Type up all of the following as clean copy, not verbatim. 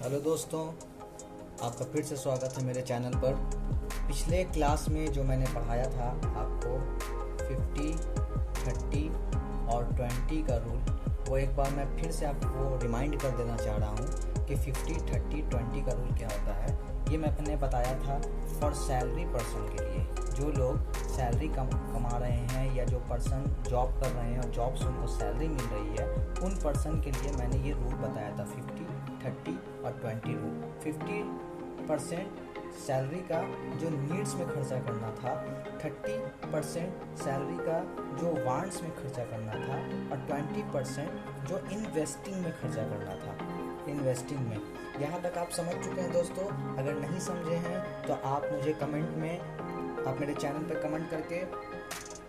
Hello दोस्तों, आपका फिर से स्वागत है मेरे चैनल पर। पिछले क्लास में जो मैंने पढ़ाया था आपको 50, 30 और 20 का रूल, वो एक बार मैं फिर से आपको रिमाइंड कर देना चाह रहा हूँ कि 50, 30, 20 का रूल क्या होता है। ये मैंने बताया था फॉर सैलरी पर्सन के लिए, जो लोग सैलरी कमा रहे हैं या जो पर्सन जॉब कर रहे हैं और जॉब से उनको सैलरी मिल रही है, उन पर्सन के लिए मैंने ये रूल बताया था 50, 30 और 20 रूल। 50% सैलरी का जो नीड्स में खर्चा करना था, 30% सैलरी का जो वांट्स में खर्चा करना था और 20% जो इन्वेस्टिंग में खर्चा करना था। इन्वेस्टिंग में यहाँ तक आप समझ चुके हैं दोस्तों। अगर नहीं समझे हैं तो आप मुझे कमेंट में, आप मेरे चैनल पर कमेंट करके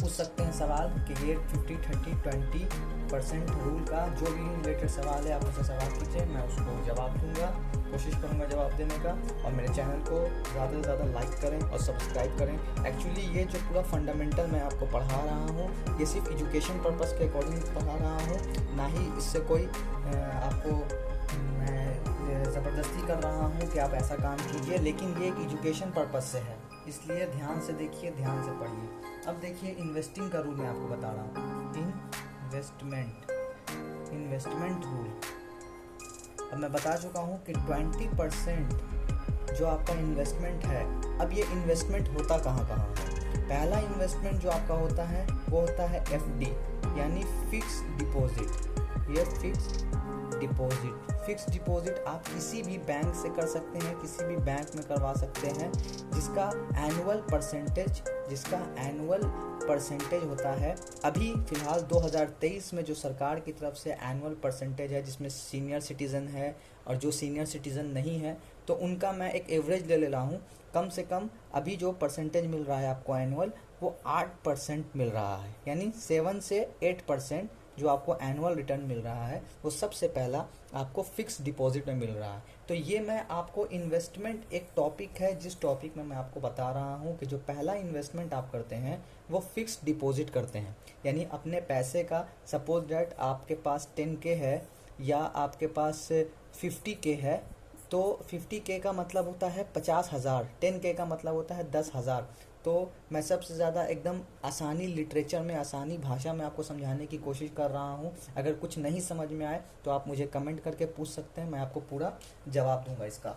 पूछ सकते हैं सवाल कि ये 50, 30, 20% रूल का जो भी रिलेटेड सवाल है आप मुझसे सवाल कीजिए, मैं उसको जवाब दूंगा, कोशिश करूंगा जवाब देने का। और मेरे चैनल को ज़्यादा से ज़्यादा लाइक करें और सब्सक्राइब करें। एक्चुअली ये जो पूरा फंडामेंटल मैं आपको पढ़ा रहा हूँ, ये सिर्फ एजुकेशन पर्पज़ के अकॉर्डिंग पढ़ा रहा हूँ, ना ही इससे कोई आपको मैं ज़बरदस्ती कर रहा हूँ कि आप ऐसा काम कीजिए, लेकिन ये एक एजुकेशन पर्पज़ से है, इसलिए ध्यान से देखिए, ध्यान से पढ़िए। अब देखिए इन्वेस्टिंग का रूल मैं आपको बता रहा हूँ। इन्वेस्टमेंट रूल अब मैं बता चुका हूँ कि 20% जो आपका इन्वेस्टमेंट है। अब ये इन्वेस्टमेंट होता कहाँ कहाँ है। पहला इन्वेस्टमेंट जो आपका होता है वो होता है FD यानी फिक्स डिपॉजिट। ये फिक्स डिपॉजिट आप किसी भी बैंक से कर सकते हैं, किसी भी बैंक में करवा सकते हैं, जिसका एनुअल परसेंटेज होता है। अभी फ़िलहाल 2023 में जो सरकार की तरफ से एनुअल परसेंटेज है, जिसमें सीनियर सिटीज़न है और जो सीनियर सिटीज़न नहीं है, तो उनका मैं एक एवरेज ले रहा हूँ। कम से कम अभी जो परसेंटेज मिल रहा है आपको एनुअल, वो 8% मिल रहा है, यानी 7 से 8% जो आपको एनुअल रिटर्न मिल रहा है, वो सबसे पहला आपको फिक्स डिपॉजिट में मिल रहा है। तो ये मैं आपको इन्वेस्टमेंट एक टॉपिक है, जिस टॉपिक में मैं आपको बता रहा हूँ कि जो पहला इन्वेस्टमेंट आप करते हैं वो फिक्स डिपॉजिट करते हैं। यानी अपने पैसे का, सपोज दैट आपके पास 10K है या आपके पास 50K है, तो 50K का मतलब होता है 50,000, 10K का मतलब होता है 10,000। तो मैं सबसे ज़्यादा एकदम आसानी लिटरेचर में, आसानी भाषा में आपको समझाने की कोशिश कर रहा हूँ। अगर कुछ नहीं समझ में आए तो आप मुझे कमेंट करके पूछ सकते हैं, मैं आपको पूरा जवाब दूंगा इसका।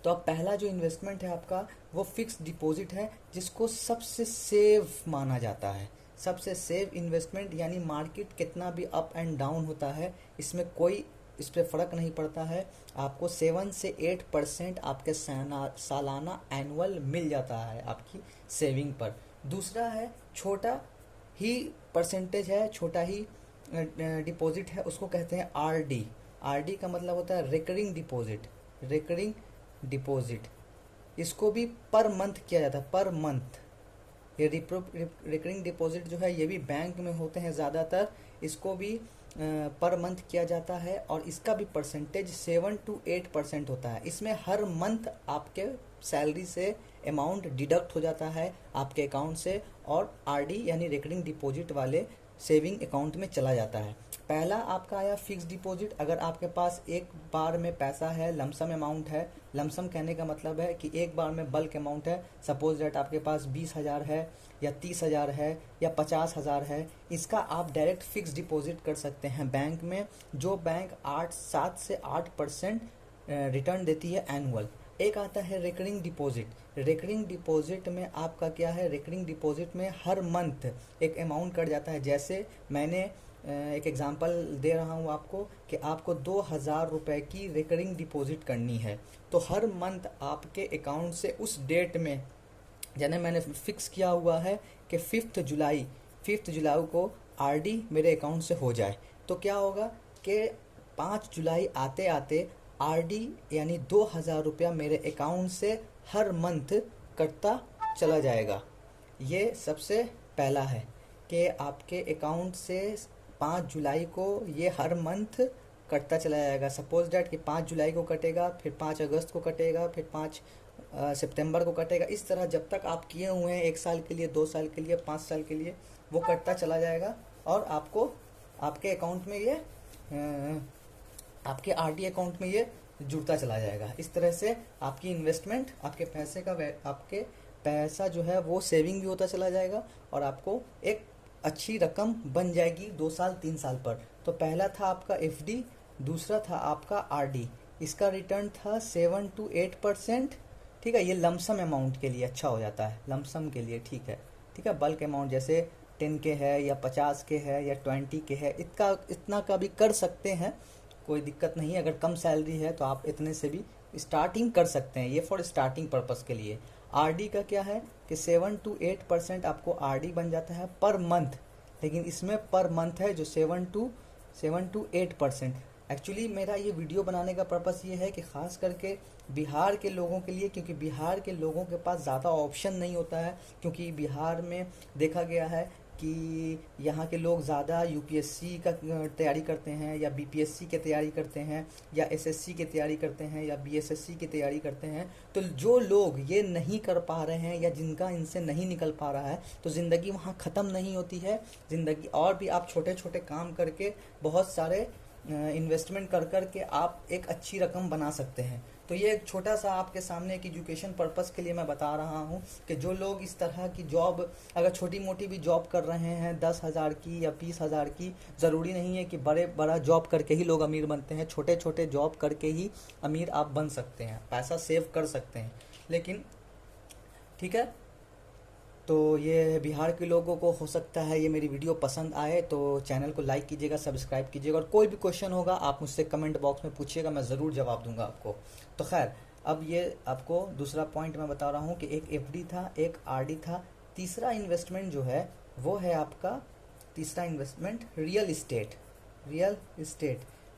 तो अब पहला जो इन्वेस्टमेंट है आपका वो फिक्स डिपॉजिट है, जिसको सबसे सेफ माना जाता है। सबसे सेफ इन्वेस्टमेंट, यानी मार्केट कितना भी अप एंड डाउन होता है, इसमें कोई इस पर फ़र्क नहीं पड़ता है, आपको 7 से 8% आपके सालाना एनुअल मिल जाता है आपकी सेविंग पर। दूसरा है छोटा ही परसेंटेज है, छोटा ही डिपॉजिट है, उसको कहते हैं RD का मतलब होता है रिकरिंग डिपॉजिट। इसको भी पर मंथ किया जाता है, पर मंथ। ये रिकरिंग डिपॉजिट जो है ये भी बैंक में होते हैं ज़्यादातर, इसको भी पर मंथ किया जाता है और इसका भी परसेंटेज 7 to 8% होता है। इसमें हर मंथ आपके सैलरी से अमाउंट डिडक्ट हो जाता है आपके अकाउंट से और RD यानी रिकरिंग डिपॉजिट वाले सेविंग अकाउंट में चला जाता है। पहला आपका आया फिक्स डिपॉजिट। अगर आपके पास एक बार में पैसा है, लमसम अमाउंट है, लमसम कहने का मतलब है कि एक बार में बल्क अमाउंट है, सपोज दैट आपके पास 20,000 है या 30,000 है या 50,000 है, इसका आप डायरेक्ट फिक्स डिपॉजिट कर सकते हैं बैंक में, जो बैंक 7 से 8% रिटर्न देती है एनुअल। एक आता है रिकरिंग डिपॉजिट में आपका क्या है, रिकरिंग डिपॉजिट में हर मंथ एक अमाउंट कट जाता है। जैसे मैंने एक एग्जांपल दे रहा हूँ आपको कि आपको 2,000 रुपये की रिकरिंग डिपॉजिट करनी है, तो हर मंथ आपके अकाउंट से उस डेट में, यानी मैंने फिक्स किया हुआ है कि 5 जुलाई को RD मेरे अकाउंट से हो जाए, तो क्या होगा कि 5 जुलाई आते आते RD यानी 2,000 रुपया मेरे अकाउंट से हर मंथ कटता चला जाएगा। ये सबसे पहला है कि आपके अकाउंट से 5 जुलाई को ये हर मंथ कटता चला जाएगा। सपोज डैट कि 5 जुलाई को कटेगा, फिर 5 अगस्त को कटेगा, फिर 5 सितंबर को कटेगा। इस तरह जब तक आप किए हुए हैं 1 साल के लिए, 2 साल के लिए, 5 साल के लिए, वो कटता चला जाएगा और आपको आपके अकाउंट में ये आपके RD अकाउंट में ये जुड़ता चला जाएगा। इस तरह से आपकी इन्वेस्टमेंट, आपके आपके पैसा जो है वो सेविंग भी होता चला जाएगा और आपको एक अच्छी रकम बन जाएगी 2 साल 3 साल पर। तो पहला था आपका एफडी, दूसरा था आपका आरडी। इसका रिटर्न था 7 to 8%। ठीक है, ये लमसम अमाउंट के लिए अच्छा हो जाता है, लमसम के लिए ठीक है। ठीक है, बल्क अमाउंट जैसे 10 के है या 50 के है या 20 के है, इतना का भी कर सकते हैं, कोई दिक्कत नहीं है। अगर कम सैलरी है तो आप इतने से भी स्टार्टिंग कर सकते हैं, ये फॉर स्टार्टिंग पर्पस के लिए। आरडी का क्या है कि 7 to 8% आपको आरडी बन जाता है पर मंथ, लेकिन इसमें पर मंथ है जो 7 to 8%। एक्चुअली मेरा ये वीडियो बनाने का पर्पस ये है कि ख़ास करके बिहार के लोगों के लिए, क्योंकि बिहार के लोगों के पास ज़्यादा ऑप्शन नहीं होता है, क्योंकि बिहार में देखा गया है कि यहाँ के लोग ज़्यादा यूपीएससी का तैयारी करते हैं या बीपीएससी की तैयारी करते हैं या एसएससी की तैयारी करते हैं या बीएसएससी की तैयारी करते हैं। तो जो लोग ये नहीं कर पा रहे हैं या जिनका इनसे नहीं निकल पा रहा है, तो ज़िंदगी वहाँ ख़त्म नहीं होती है। ज़िंदगी और भी आप छोटे छोटे काम करके बहुत सारे इन्वेस्टमेंट कर के आप एक अच्छी रकम बना सकते हैं। तो ये एक छोटा सा आपके सामने एक एजुकेशन पर्पस के लिए मैं बता रहा हूँ कि जो लोग इस तरह की जॉब, अगर छोटी मोटी भी जॉब कर रहे हैं 10,000 की या 20,000 की, ज़रूरी नहीं है कि बड़ा जॉब करके ही लोग अमीर बनते हैं। छोटे छोटे जॉब करके ही अमीर आप बन सकते हैं, पैसा सेव कर सकते हैं। लेकिन ठीक है, तो ये बिहार के लोगों को हो सकता है ये मेरी वीडियो पसंद आए, तो चैनल को लाइक कीजिएगा, सब्सक्राइब कीजिएगा, और कोई भी क्वेश्चन होगा आप मुझसे कमेंट बॉक्स में पूछिएगा, मैं ज़रूर जवाब दूंगा आपको। तो खैर, अब ये आपको दूसरा पॉइंट मैं बता रहा हूँ कि एक एफडी था, एक आरडी था। तीसरा इन्वेस्टमेंट जो है वो है आपका, तीसरा investment real estate.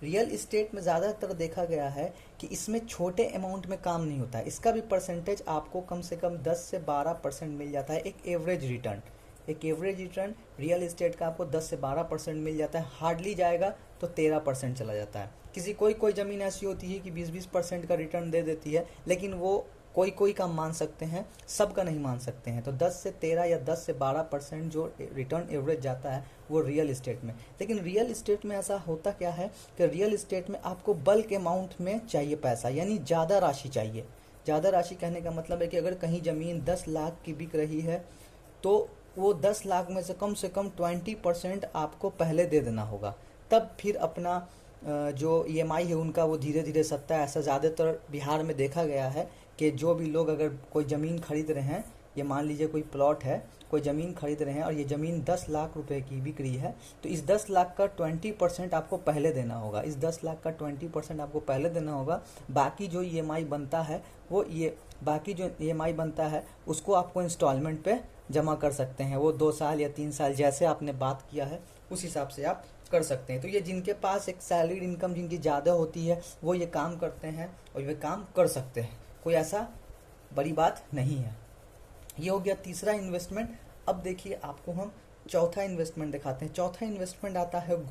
Real estate में ज़्यादातर देखा गया है कि इसमें छोटे अमाउंट में काम नहीं होता है। इसका भी परसेंटेज आपको कम से कम 10 से 12% मिल जाता है, एक एवरेज रिटर्न रियल इस्टेट का आपको 10 से 12% मिल जाता है। हार्डली जाएगा तो 13% चला जाता है। कोई ज़मीन ऐसी होती है कि 20% का रिटर्न दे देती है, लेकिन वो कोई का मान सकते हैं, सबका नहीं मान सकते हैं। तो 10 से 13 या 10 से 12% जो रिटर्न एवरेज जाता है वो रियल इस्टेट में। लेकिन रियल इस्टेट में ऐसा होता क्या है कि रियल इस्टेट में आपको बल्क अमाउंट में चाहिए पैसा, यानी ज़्यादा राशि चाहिए। ज़्यादा राशि कहने का मतलब है कि अगर कहीं ज़मीन 10 लाख की बिक रही है तो वो 10 लाख में से कम 20% आपको पहले दे देना होगा, तब फिर अपना जो ईएमआई है उनका वो धीरे धीरे सत्ता है। ऐसा ज़्यादातर बिहार में देखा गया है कि जो भी लोग अगर कोई ज़मीन खरीद रहे हैं, ये मान लीजिए कोई प्लॉट है, कोई ज़मीन खरीद रहे हैं और ये ज़मीन 10 लाख रुपए की बिक रही है, तो इस 10 लाख का 20% आपको पहले देना होगा। इस 10 लाख का 20% आपको पहले देना होगा। बाकी जो ईएमआई बनता है बनता है उसको आपको इंस्टॉलमेंट पे जमा कर सकते हैं। वो 2 साल या 3 साल जैसे आपने बात किया है उस हिसाब से आप कर सकते हैं। तो ये जिनके पास एक सैलरी इनकम जिनकी ज़्यादा होती है वो ये काम करते हैं और ये काम कर सकते हैं, कोई ऐसा बड़ी बात नहीं है। ये हो गया तीसरा इन्वेस्टमेंट। अब देखिए आपको हम चौथा इन्वेस्टमेंट दिखाते हैं। चौथा इन्वेस्टमेंट आता है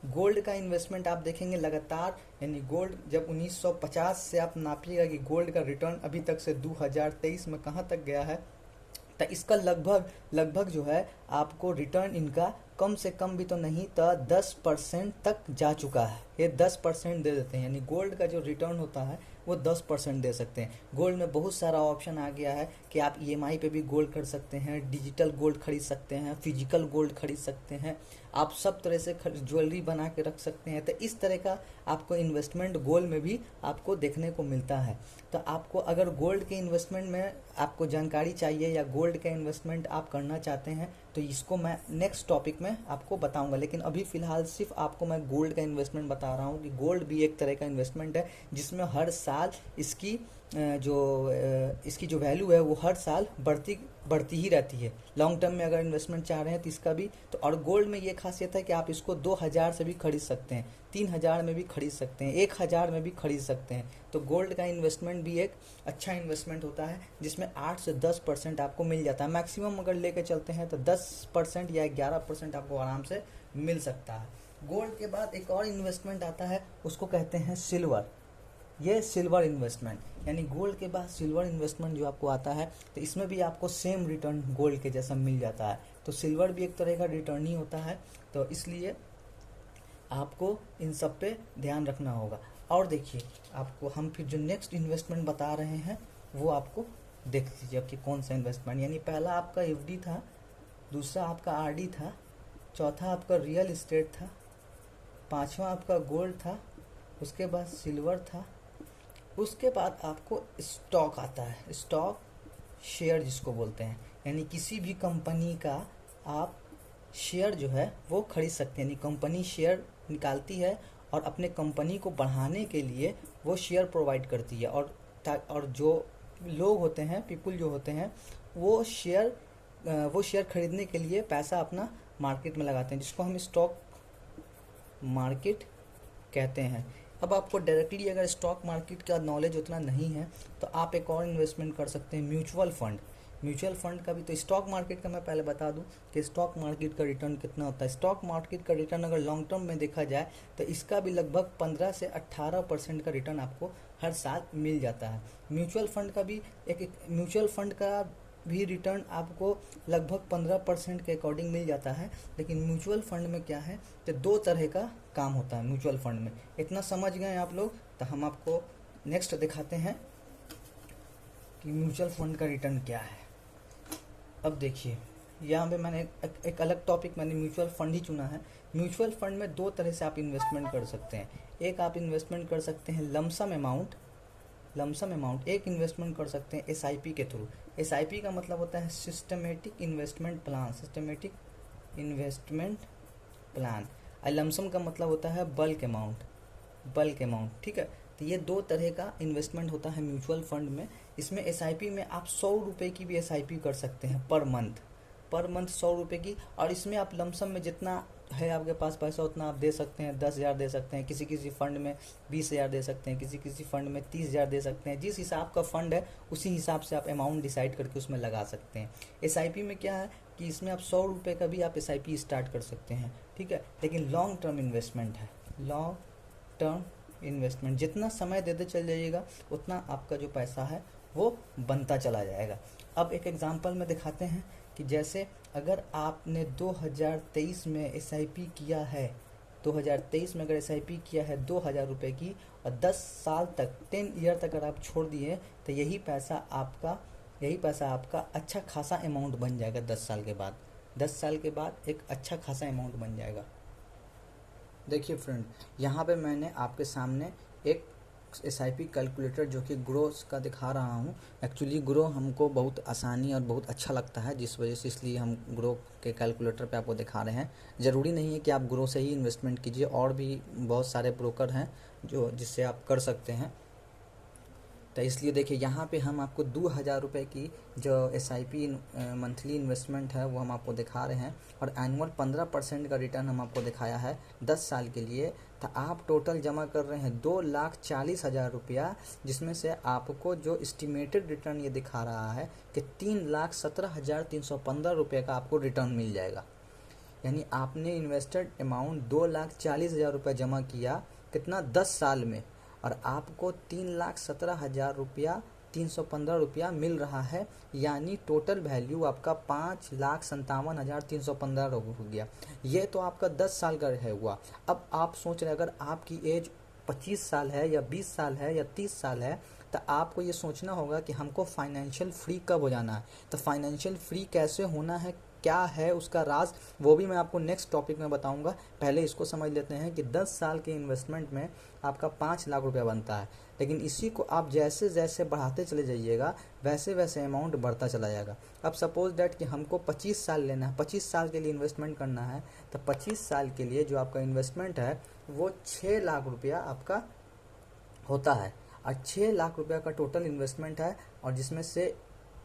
गोल्ड का इन्वेस्टमेंट आप देखेंगे लगातार, यानी गोल्ड जब 1950 से आप नापिएगा कि गोल्ड का रिटर्न अभी तक से 2023 में कहाँ तक गया है, तो इसका लगभग जो है आपको रिटर्न इनका कम से कम भी तो नहीं तो 10% तक जा चुका है। ये 10% दे देते हैं, यानी गोल्ड का जो रिटर्न होता है वो 10% दे सकते हैं। गोल्ड में बहुत सारा ऑप्शन आ गया है कि आप ईएमआई पे भी गोल्ड कर सकते हैं, डिजिटल गोल्ड खरीद सकते हैं, फिजिकल गोल्ड खरीद सकते हैं, आप सब तरह से ज्वेलरी बना के रख सकते हैं। तो इस तरह का आपको इन्वेस्टमेंट गोल्ड में भी आपको देखने को मिलता है। तो आपको अगर गोल्ड के इन्वेस्टमेंट में आपको जानकारी चाहिए या गोल्ड का इन्वेस्टमेंट आप करना चाहते हैं तो इसको मैं नेक्स्ट टॉपिक में आपको बताऊंगा। लेकिन अभी फ़िलहाल सिर्फ आपको मैं गोल्ड का इन्वेस्टमेंट बता रहा हूँ कि गोल्ड भी एक तरह का इन्वेस्टमेंट है जिसमें हर साल इसकी जो वैल्यू है वो हर साल बढ़ती ही रहती है। लॉन्ग टर्म में अगर इन्वेस्टमेंट चाह रहे हैं तो इसका भी तो, और गोल्ड में ये खासियत है कि आप इसको 2000 से भी खरीद सकते हैं, 3000 में भी खरीद सकते हैं, 1000 में भी खरीद सकते हैं। तो गोल्ड का इन्वेस्टमेंट भी एक अच्छा इन्वेस्टमेंट होता है जिसमें 8 से 10% आपको मिल जाता है। मैक्सिमम अगर लेके चलते हैं तो 10% या 11% आपको आराम से मिल सकता है। गोल्ड के बाद एक और इन्वेस्टमेंट आता है, उसको कहते हैं सिल्वर। ये सिल्वर इन्वेस्टमेंट, यानी गोल्ड के बाद सिल्वर इन्वेस्टमेंट जो आपको आता है तो इसमें भी आपको सेम रिटर्न गोल्ड के जैसा मिल जाता है। तो सिल्वर भी एक तरह का रिटर्न ही होता है, तो इसलिए आपको इन सब पे ध्यान रखना होगा। और देखिए आपको हम फिर जो नेक्स्ट इन्वेस्टमेंट बता रहे हैं वो आपको देख लीजिए कि कौन सा इन्वेस्टमेंट, यानी पहला आपका एफडी था, दूसरा आपका आरडी था, चौथा आपका रियल इस्टेट था, पांचवा आपका गोल्ड था, उसके बाद सिल्वर था, उसके बाद आपको स्टॉक आता है, स्टॉक शेयर जिसको बोलते हैं, यानी किसी भी कंपनी का आप शेयर जो है वो खरीद सकते हैं, यानी कंपनी शेयर निकालती है और अपने कंपनी को बढ़ाने के लिए वो शेयर प्रोवाइड करती है, और जो लोग होते हैं, पीपुल जो होते हैं, वो शेयर खरीदने के लिए पैसा अपना मार्केट में लगाते हैं, जिसको हम स्टॉक मार्केट कहते हैं। अब आपको डायरेक्टली अगर स्टॉक मार्केट का नॉलेज उतना नहीं है तो आप एक और इन्वेस्टमेंट कर सकते हैं, म्यूचुअल फंड। म्यूचुअल फंड का भी, तो स्टॉक मार्केट का मैं पहले बता दूं कि स्टॉक मार्केट का रिटर्न कितना होता है। स्टॉक मार्केट का रिटर्न अगर लॉन्ग टर्म में देखा जाए तो इसका भी लगभग 15 से 18% का रिटर्न आपको हर साल मिल जाता है। म्यूचुअल फंड का भी म्यूचुअल फंड का भी रिटर्न आपको लगभग 15% के अकॉर्डिंग मिल जाता है। लेकिन म्यूचुअल फंड में क्या है तो 2 तरह का काम होता है म्यूचुअल फंड में। इतना समझ गए आप लोग, तो हम आपको नेक्स्ट दिखाते हैं कि म्यूचुअल फंड का रिटर्न क्या है। अब देखिए यहाँ पे मैंने एक अलग टॉपिक, मैंने म्यूचुअल फंड ही चुना है। म्यूचुअल फंड में 2 तरह से आप इन्वेस्टमेंट कर सकते हैं। एक आप इन्वेस्टमेंट कर सकते हैं लमसम अमाउंट, एक इन्वेस्टमेंट कर सकते हैं एसआईपी के थ्रू। एसआईपी का मतलब होता है सिस्टमेटिक इन्वेस्टमेंट प्लान। और लमसम का मतलब होता है बल्क अमाउंट, ठीक है। तो ये 2 तरह का इन्वेस्टमेंट होता है म्यूचुअल फंड में। इसमें एसआईपी में आप 100 रुपये की भी एसआईपी कर सकते हैं पर मंथ 100 रुपये की। और इसमें आप लमसम में जितना है आपके पास पैसा उतना आप दे सकते हैं, 10,000 दे सकते हैं, किसी फंड में 20,000 दे सकते हैं, किसी फंड में 30,000 दे सकते हैं। जिस हिसाब का फंड है उसी हिसाब से आप अमाउंट डिसाइड करके उसमें लगा सकते हैं। एसआईपी में क्या है कि इसमें आप 100 रुपये का भी आप एसआईपी स्टार्ट कर सकते हैं, ठीक है। लेकिन लॉन्ग टर्म इन्वेस्टमेंट है, लॉन्ग टर्म इन्वेस्टमेंट, जितना समय देते चल जाइएगा उतना आपका जो पैसा है वो बनता चला जाएगा। अब एक एग्जांपल में दिखाते हैं कि जैसे अगर आपने 2023 में एसआईपी किया है, 2023 में अगर एसआईपी किया है 2,000 रुपये की, और 10 साल तक 10 ईयर तक अगर आप छोड़ दिए तो यही पैसा आपका अच्छा खासा अमाउंट बन जाएगा। 10 साल के बाद एक अच्छा खासा अमाउंट बन जाएगा। देखिए फ्रेंड, यहाँ पे मैंने आपके सामने एक एसआईपी कैलकुलेटर जो कि ग्रो का दिखा रहा हूँ। एक्चुअली ग्रो हमको बहुत आसानी और बहुत अच्छा लगता है, जिस वजह से इसलिए हम ग्रो के कैलकुलेटर पे आपको दिखा रहे हैं। ज़रूरी नहीं है कि आप ग्रो से ही इन्वेस्टमेंट कीजिए, और भी बहुत सारे ब्रोकर हैं जिससे आप कर सकते हैं। तो इसलिए देखिए यहाँ पे हम आपको 2,000 रुपये की जो एसआईपी मंथली इन्वेस्टमेंट है वो हम आपको दिखा रहे हैं, और एनुअल 15% का रिटर्न हम आपको दिखाया है 10 साल के लिए। तो आप टोटल जमा कर रहे हैं 2,40,000 रुपया, जिसमें से आपको जो एस्टिमेटेड रिटर्न ये दिखा रहा है कि 3,17,315 रुपये का आपको रिटर्न मिल जाएगा। यानी आपने इन्वेस्टेड अमाउंट 2,40,000 रुपये जमा किया, कितना, 10 साल में, और आपको 3,17,000 रुपया 315 रुपया मिल रहा है। यानी टोटल वैल्यू आपका 5,57,315 हो गया। ये तो आपका 10 साल का है हुआ। अब आप सोच रहे हैं अगर आपकी एज 25 साल है या 20 साल है या 30 साल है, तो आपको ये सोचना होगा कि हमको फाइनेंशियल फ्री कब हो जाना है। तो फाइनेंशियल फ्री कैसे होना है, क्या है उसका राज, वो भी मैं आपको नेक्स्ट टॉपिक में बताऊंगा। पहले इसको समझ लेते हैं कि 10 साल के इन्वेस्टमेंट में आपका 5 लाख रुपया बनता है। लेकिन इसी को आप जैसे जैसे बढ़ाते चले जाइएगा वैसे वैसे अमाउंट बढ़ता चला जाएगा। अब सपोज डैट कि हमको 25 साल लेना है, 25 साल के लिए इन्वेस्टमेंट करना है, तो 25 साल के लिए जो आपका इन्वेस्टमेंट है वो 6 लाख रुपया आपका होता है। और 6 लाख रुपया का टोटल इन्वेस्टमेंट है, और जिसमें से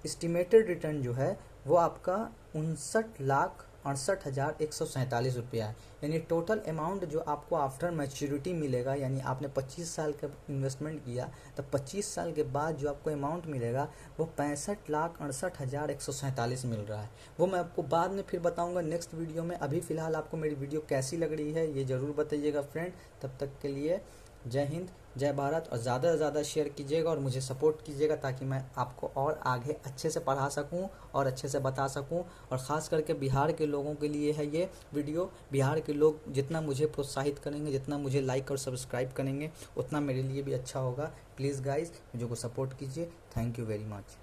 एस्टिमेटेड रिटर्न जो है वो आपका 59,68,147 रुपया है। यानी टोटल अमाउंट जो आपको आफ्टर मैच्योरिटी मिलेगा, यानी आपने 25 साल का इन्वेस्टमेंट किया तो 25 साल के बाद जो आपको अमाउंट मिलेगा वो 65,68,147 मिल रहा है। वो मैं आपको बाद में फिर बताऊंगा नेक्स्ट वीडियो में। अभी फ़िलहाल आपको मेरी वीडियो कैसी लग रही है ये ज़रूर बताइएगा फ्रेंड। तब तक के लिए जय हिंद, जय भारत। और ज़्यादा से ज़्यादा शेयर कीजिएगा और मुझे सपोर्ट कीजिएगा ताकि मैं आपको और आगे अच्छे से पढ़ा सकूं और अच्छे से बता सकूं। और ख़ास करके बिहार के लोगों के लिए है ये वीडियो। बिहार के लोग जितना मुझे प्रोत्साहित करेंगे, जितना मुझे लाइक और सब्सक्राइब करेंगे, उतना मेरे लिए भी अच्छा होगा। प्लीज़ गाइज मुझे को सपोर्ट कीजिए। Thank you very much.